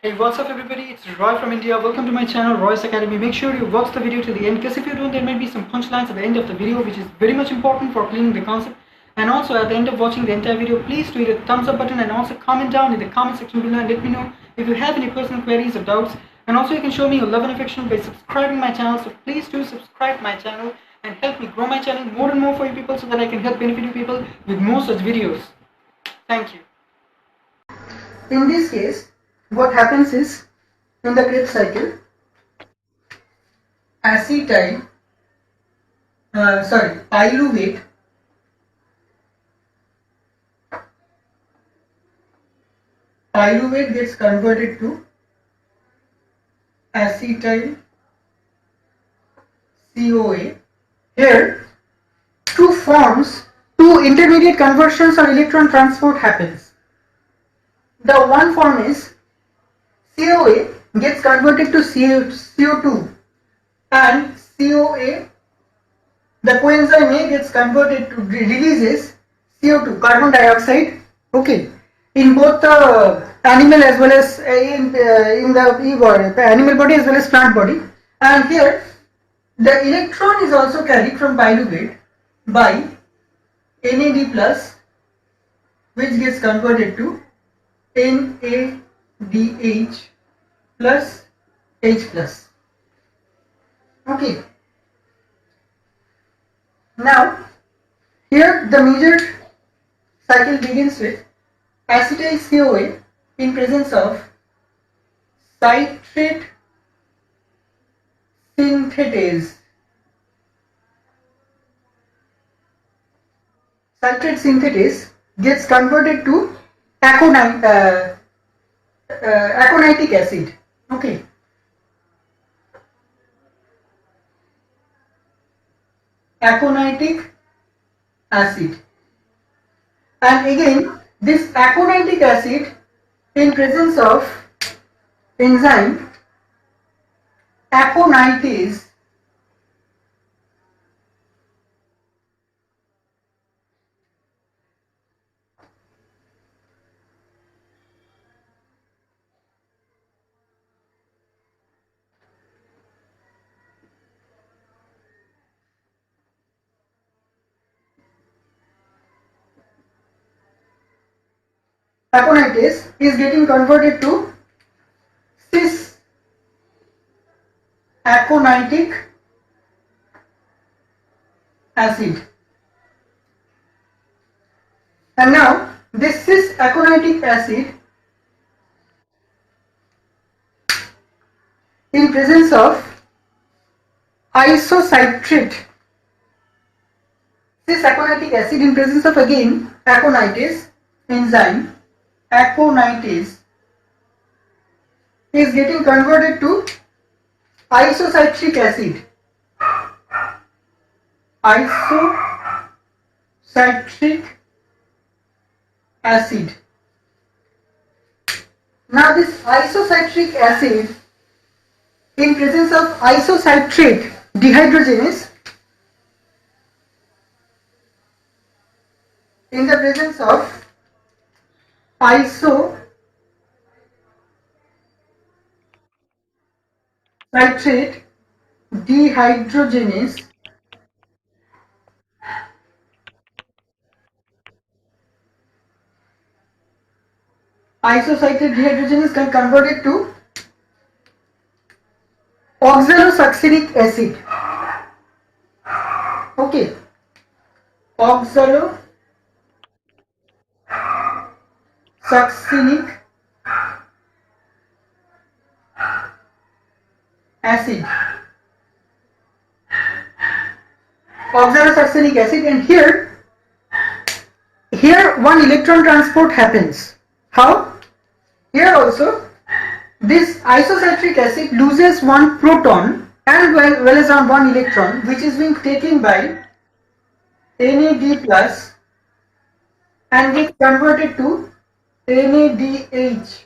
Hey, what's up everybody, it's Roy from India. Welcome to my channel Roy's Academy. Make sure you watch the video to the end, because if you don't, there might be some punchlines at the end of the video which is very much important for cleaning the concept. And also at the end of watching the entire video, please do hit the thumbs up button and also comment down in the comment section below and let me know if you have any personal queries or doubts. And also you can show me your love and affection by subscribing my channel, so please do subscribe my channel and help me grow my channel more and more for you people, so that I can help benefit you people with more such videos. Thank you. In this case, what happens is, in the Krebs cycle, pyruvate gets converted to acetyl CoA. Here, two intermediate conversions or electron transport happens. The one form is CoA gets converted to CO2, and CoA, the coenzyme A, gets converted to releases CO2, carbon dioxide. Okay, in both the animal as well as in the animal body as well as plant body. And here the electron is also carried from pyruvate by NAD plus, which gets converted to NADH plus H plus. Okay. Now here the major cycle begins with acetyl CoA in presence of citrate synthetase. Citrate synthetase gets converted to aconitic acid. Okay. Aconitic acid. And again, this aconitic acid in presence of enzyme aconitase is getting converted to cis aconitic acid. And now this cis aconitic acid in presence of isocitrate, cis aconitic acid in presence of again aconitase enzyme aconitase is getting converted to isocitric acid. Isocitric acid. Now this isocitric acid in presence of isocitrate dehydrogenase in the presence of isocitrate dehydrogenase can convert it to oxalosuccinic acid. Okay, oxalosuccinic acid. Oxalosuccinic acid, and here one electron transport happens. How? Here also this isocitric acid loses one proton and well as on one electron, which is being taken by NAD plus and gets converted to NADH.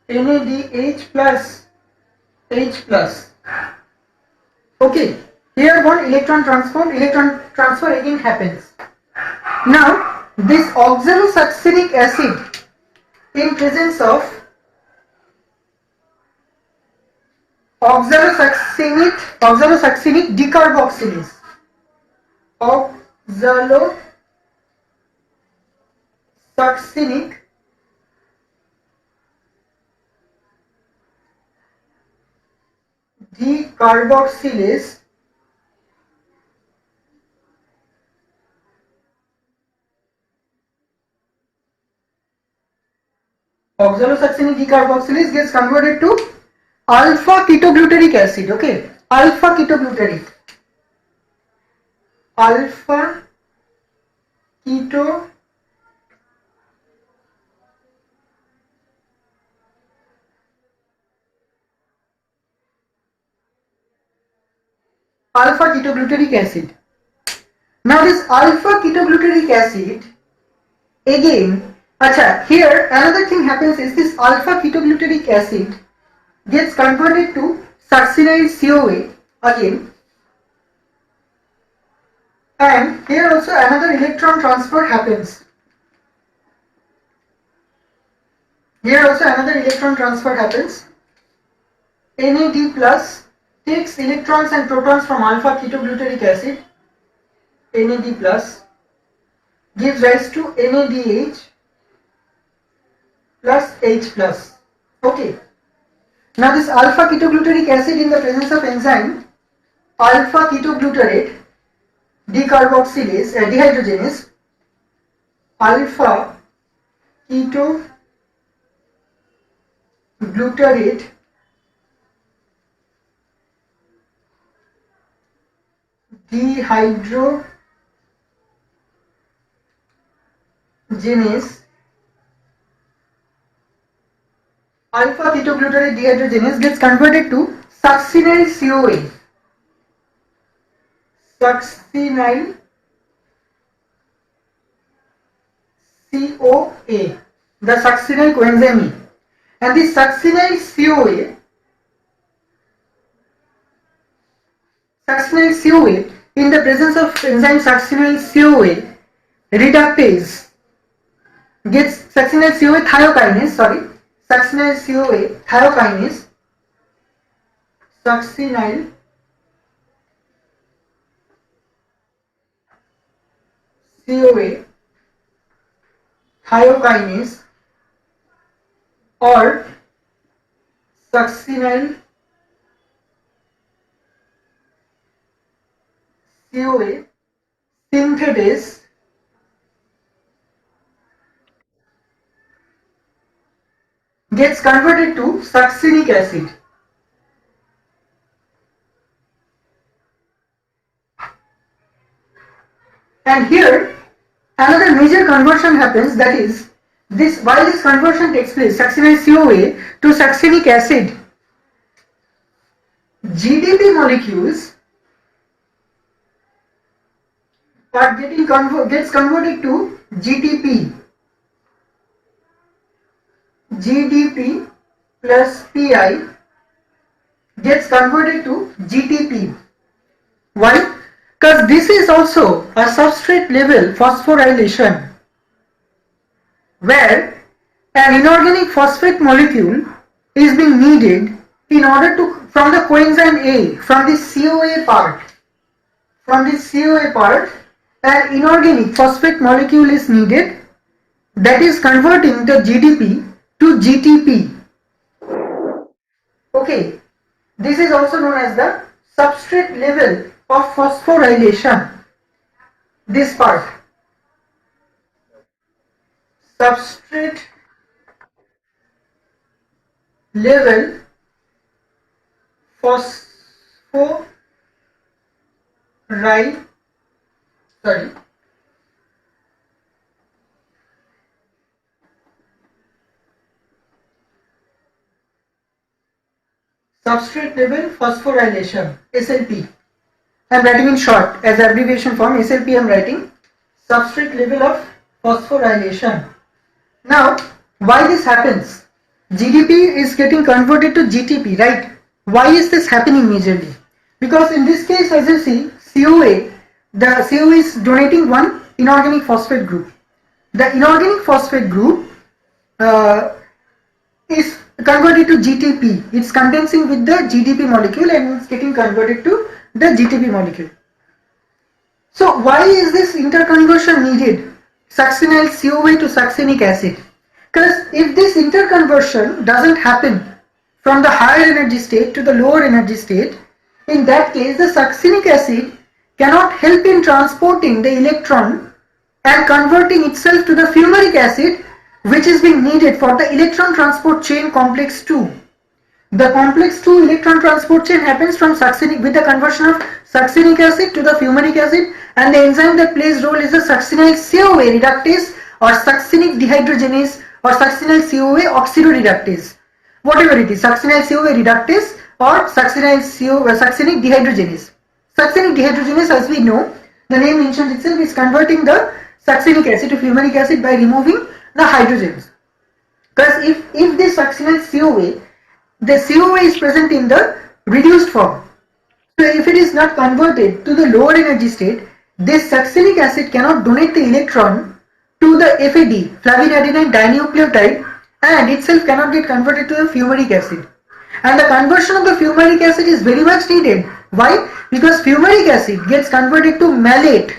NADH plus H plus. Okay, here one electron transfer again happens. Now this oxalosuccinic acid in presence of oxalosuccinic decarboxylase. Oxalosuccinic decarboxylase gets converted to alpha ketogluteric acid. Okay, alpha ketogluteric acid. Now this alpha ketogluteric acid again, here another thing happens is this alpha ketogluteric acid gets converted to succinyl CoA again, and here also another electron transfer happens. NAD plus takes electrons and protons from alpha ketogluteric acid. NAD plus gives rise to NADH plus H plus. Okay. Now this alpha ketogluteric acid in the presence of enzyme alpha ketoglutarate decarboxylase dehydrogenase alpha ketoglutarate dehydrogenase alpha ketoglutarate dehydrogenase gets converted to succinyl CoA. The succinyl coenzyme E. And this succinyl CoA in the presence of enzyme succinyl CoA reductase gets succinyl CoA thiokinase or succinyl CoA synthetases gets converted to succinic acid. And here another major conversion happens, that is while this conversion takes place, succinyl CoA to succinic acid, GDP molecules gets converted to GTP. GDP plus Pi gets converted to GTP. Why? Because this is also a substrate level phosphorylation, where an inorganic phosphate molecule is being needed in order to, from the coenzyme A, from this CoA part, an inorganic phosphate molecule is needed that is converting the GDP to GTP. Okay, this is also known as the substrate level of phosphorylation. This part, substrate level substrate level phosphorylation, SLP. I am writing in short as abbreviation form, SLP I am writing, substrate level of phosphorylation. Now, why this happens? GDP is getting converted to GTP, right? Why is this happening majorly? Because in this case, as you see, CoA, the CoA is donating one inorganic phosphate group. The inorganic phosphate group is converted to GTP. It's condensing with the GDP molecule and it's getting converted to the GTP molecule. So why is this interconversion needed? Succinyl CoA to succinic acid. Because if this interconversion doesn't happen from the higher energy state to the lower energy state, in that case the succinic acid cannot help in transporting the electron and converting itself to the fumaric acid, which is being needed for the electron transport chain complex 2. The complex 2 electron transport chain happens from succinic with the conversion of succinic acid to the fumaric acid, and the enzyme that plays role is the succinyl CoA reductase or succinic dehydrogenase or succinyl CoA oxidoreductase. Whatever it is, succinyl CoA reductase or succinic dehydrogenase. Succinic dehydrogenase, as we know, the name mentions itself, is converting the succinic acid to fumaric acid by removing the hydrogens. Because if this succinyl CoA, the CoA is present in the reduced form. So if it is not converted to the lower energy state, this succinic acid cannot donate the electron to the FAD, flavinadenine dinucleotide, and itself cannot get converted to the fumaric acid. And the conversion of the fumaric acid is very much needed. Why? Because fumaric acid gets converted to malate.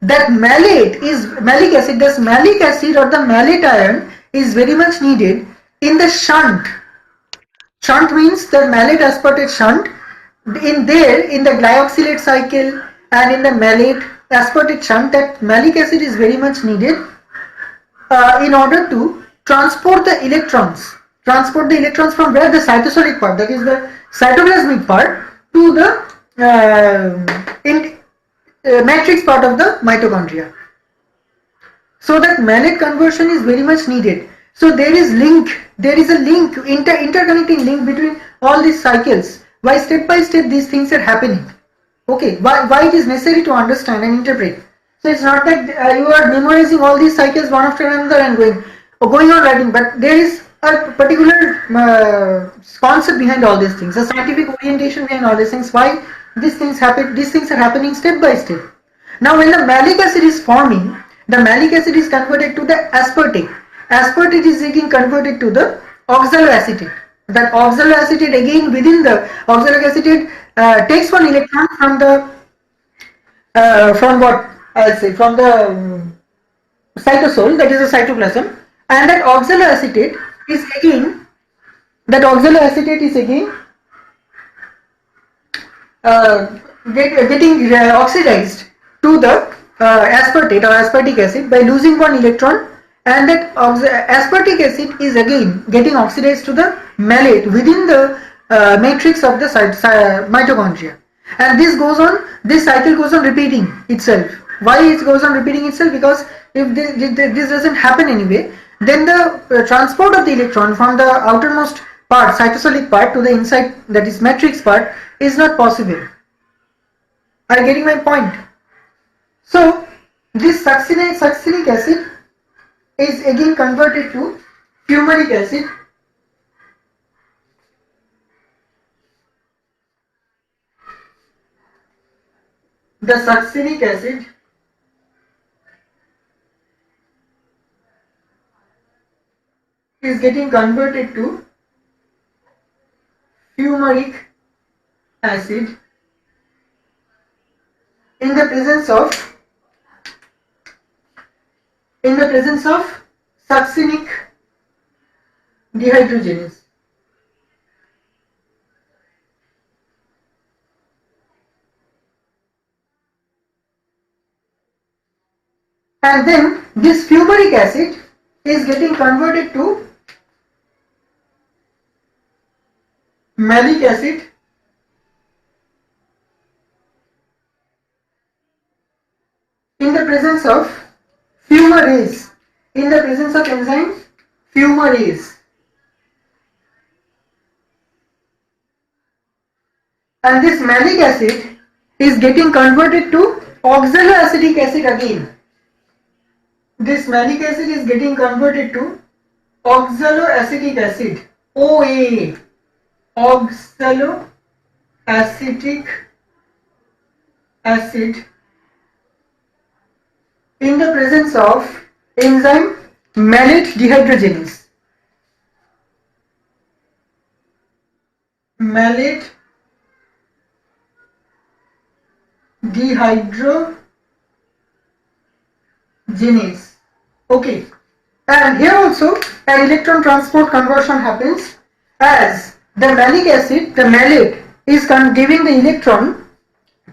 That malate is malic acid. This malic acid or the malate ion is very much needed in the shunt. Shunt means the malate aspartate shunt. In the glyoxylate cycle and in the malate aspartate shunt, that malic acid is very much needed in order to transport the electrons. Transport the electrons from where? The cytosolic part, that is the cytoplasmic part, to the matrix part of the mitochondria. So that malate conversion is very much needed. So there is a link, interconnecting link between all these cycles. Why step by step these things are happening. Okay, why it is necessary to understand and interpret. So it's not that you are memorizing all these cycles one after another and going on writing, but there is a particular concept behind all these things, a scientific orientation behind all these things, why these things are happening step by step. Now when the malic acid is forming, the malic acid is converted to the aspartate. Aspartate is getting converted to the oxaloacetate. That oxaloacetate, again within the oxaloacetate takes one electron from the from the cytosol, that is the cytoplasm, and that oxaloacetate is again getting oxidized to the aspartate or aspartic acid by losing one electron, and that aspartic acid is again getting oxidized to the malate within the matrix of the mitochondria, and this cycle goes on repeating itself. Why it goes on repeating itself? Because if this doesn't happen anyway, then the transport of the electron from the outermost part, cytosolic part, to the inside, that is matrix part, is not possible. Are you getting my point? So this succinic acid is again converted to fumaric acid, the succinic acid is getting converted to fumaric acid in the presence of succinic dehydrogenase. And then this fumaric acid is getting converted to malic acid in the presence of fumarase, in the presence of enzyme fumarase. And this malic acid is getting converted to oxaloacetic acid again. This malic acid is getting converted to oxaloacetic acid, OAA, oxaloacetic acid, in the presence of enzyme malate dehydrogenase. Malate dehydrogenase. Okay, and here also an electron transport conversion happens, as the malic acid, the malate, is giving the electron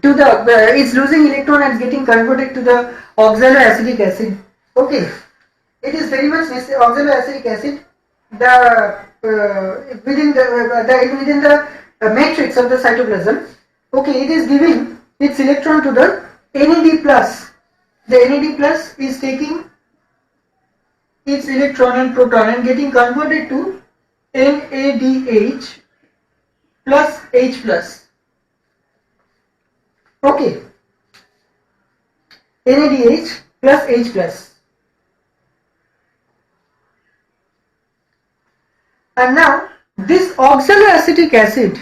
to the is losing electron and getting converted to the oxaloacetic acid. Okay, it is very much necessary. Oxaloacetic acid, the within the matrix of the cytoplasm. Okay, it is giving its electron to the NAD plus. The NAD plus is taking its electron and proton and getting converted to NADH plus H plus. Okay, NADH plus H plus. And now this oxaloacetic acid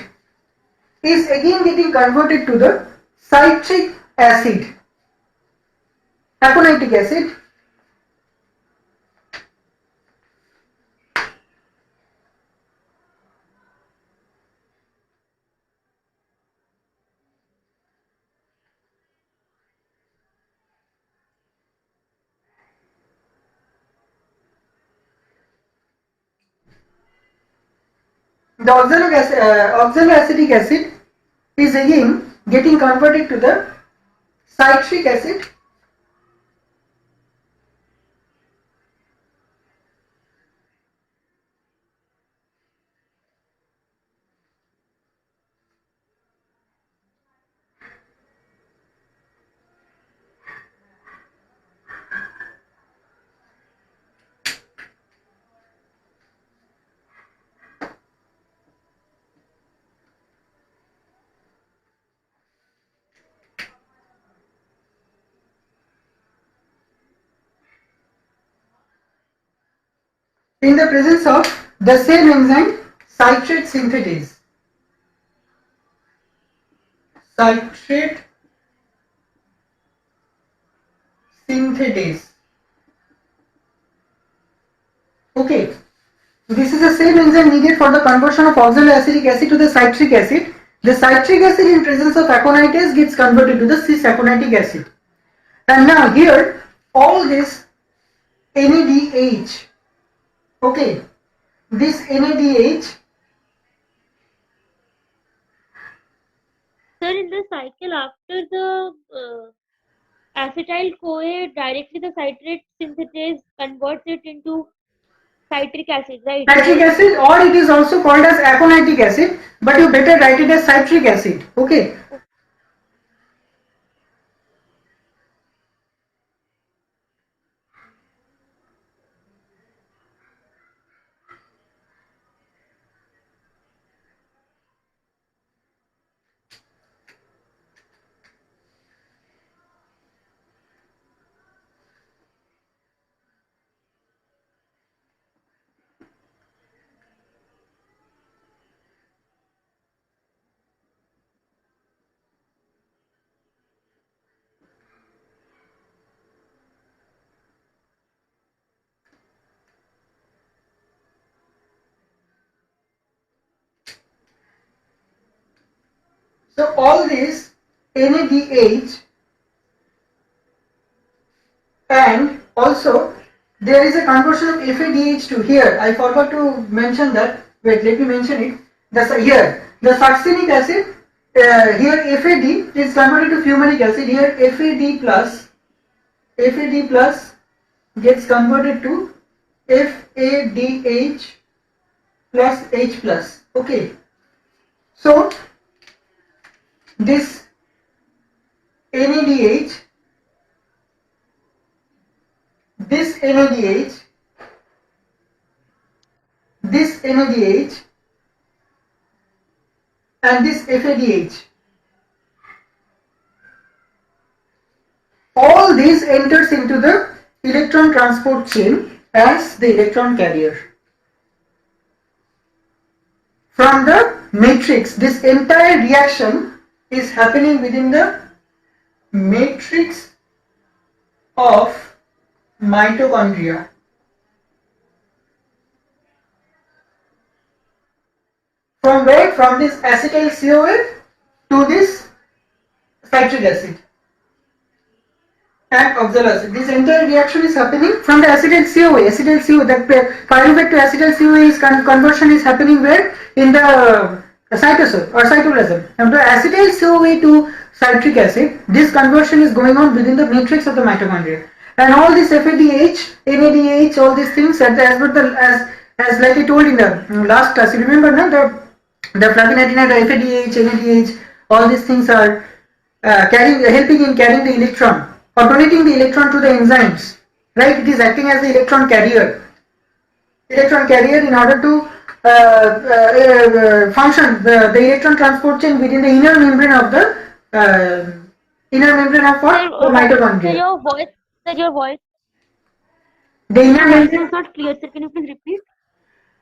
is again getting converted to the citric acid, aconitic acid. The oxaloacetic acid is again getting converted to the citric acid. In the presence of the same enzyme citrate synthetase. Citrate synthetase. Okay, this is the same enzyme needed for the conversion of oxaloacetic acid to the citric acid. The citric acid in presence of aconitase gets converted to the cis-aconitic acid. And now here all this NADH, okay, this NADH. Sir, in the cycle after the acetyl CoA, directly the citrate synthetase converts it into citric acid, right? Citric acid, or it is also called as aconitic acid, but you better write it as citric acid. Okay. So all these NADH, and also there is a conversion of FADH to here. I forgot to mention that. Wait, let me mention it. Here the succinic acid, here FAD is converted to fumaric acid. Here FAD plus gets converted to FADH plus H plus. Okay. So this NADH, this NADH, this NADH, and this FADH, all these enters into the electron transport chain as the electron carrier. From the matrix, this entire reaction is happening within the matrix of mitochondria. From where? From this acetyl CoA to this citric acid and oxaloacetic. This entire reaction is happening from the acetyl CoA. Acetyl CoA, that pyruvate to acetyl CoA is conversion is happening where? In the cytosol or cytoplasm. And the acetyl CoA to citric acid, this conversion is going on within the matrix of the mitochondria. And all this FADH, NADH, all these things, as like I told in the last class, you remember, no? The flavinadenate, FADH, NADH, all these things are helping in carrying the electron or donating the electron to the enzymes, right? It is acting as the electron carrier in order to function the electron transport chain within the inner membrane of the mitochondria. Your voice The inner membrane is not clear, sir. Can you please repeat?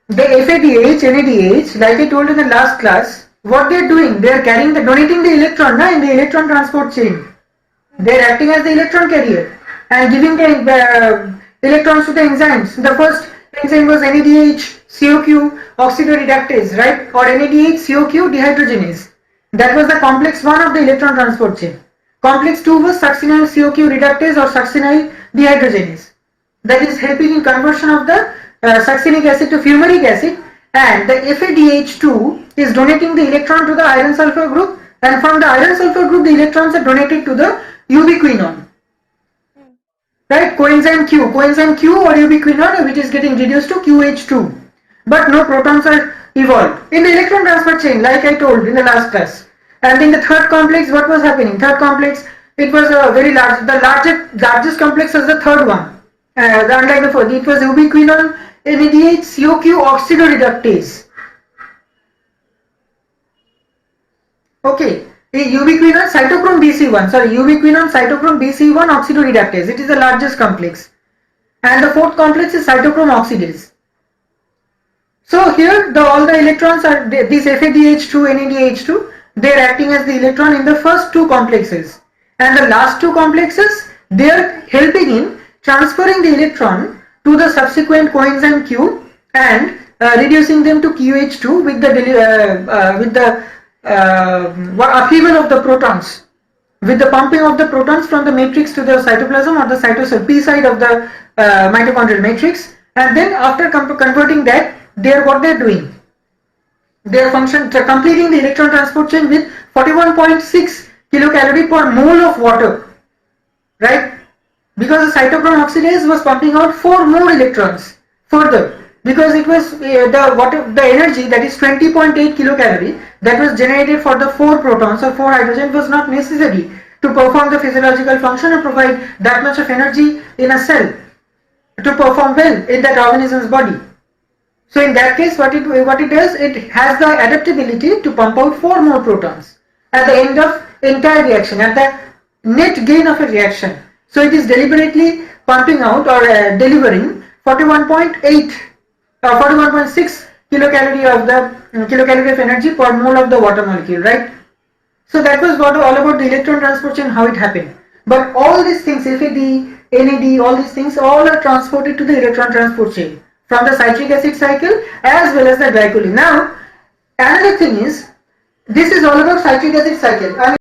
The FADH, NADH, like I told in the last class, what they are doing, they are donating the electron in the electron transport chain. They are acting as the electron carrier and giving the electrons to the enzymes. The first enzyme was NADH, COQ, oxidoreductase, right? Or NADH, COQ, dehydrogenase. That was the complex 1 of the electron transport chain. Complex 2 was succinyl COQ reductase or succinyl dehydrogenase. That is helping in conversion of the succinic acid to fumaric acid, and the FADH2 is donating the electron to the iron sulfur group, and from the iron sulfur group the electrons are donated to the ubiquinone. Right, coenzyme Q or ubiquinone, which is getting reduced to QH2, but no protons are evolved in the electron transfer chain, like I told in the last class. And in the third complex, what was happening? Third complex, it was a very large, the largest complex was the third one. Unlike the fourth, it was ubiquinone, NADH, COQ, oxidoreductase. Okay, ubiquinone cytochrome BC1, ubiquinone cytochrome BC1 oxidoreductase. It is the largest complex, and the fourth complex is cytochrome oxidase. So here all the electrons are this FADH2, NADH2. They are acting as the electron in the first two complexes, and the last two complexes they are helping in transferring the electron to the subsequent coenzyme Q and reducing them to QH2 with the upheaval of the protons, with the pumping of the protons from the matrix to the cytoplasm or the cytosol P side of the mitochondrial matrix, and then after converting that, what they are doing, they are completing the electron transport chain with 41.6 kilocalorie per mole of water, right? Because the cytochrome oxidase was pumping out 4 more electrons further, because it was the energy, that is 20.8 kilocalorie, that was generated for the 4 protons or 4 hydrogen was not necessary to perform the physiological function and provide that much of energy in a cell to perform well in that organism's body. So in that case, what it does, it has the adaptability to pump out 4 more protons at the end of entire reaction, at the net gain of a reaction. So it is deliberately pumping out or delivering 41.6 kilocalorie of energy per mole of the water molecule, right? So that was all about the electron transport chain, how it happened. But all these things, FAD, NAD, all these things, all are transported to the electron transport chain from the citric acid cycle as well as the glycolyl. Now, another thing is, this is all about citric acid cycle.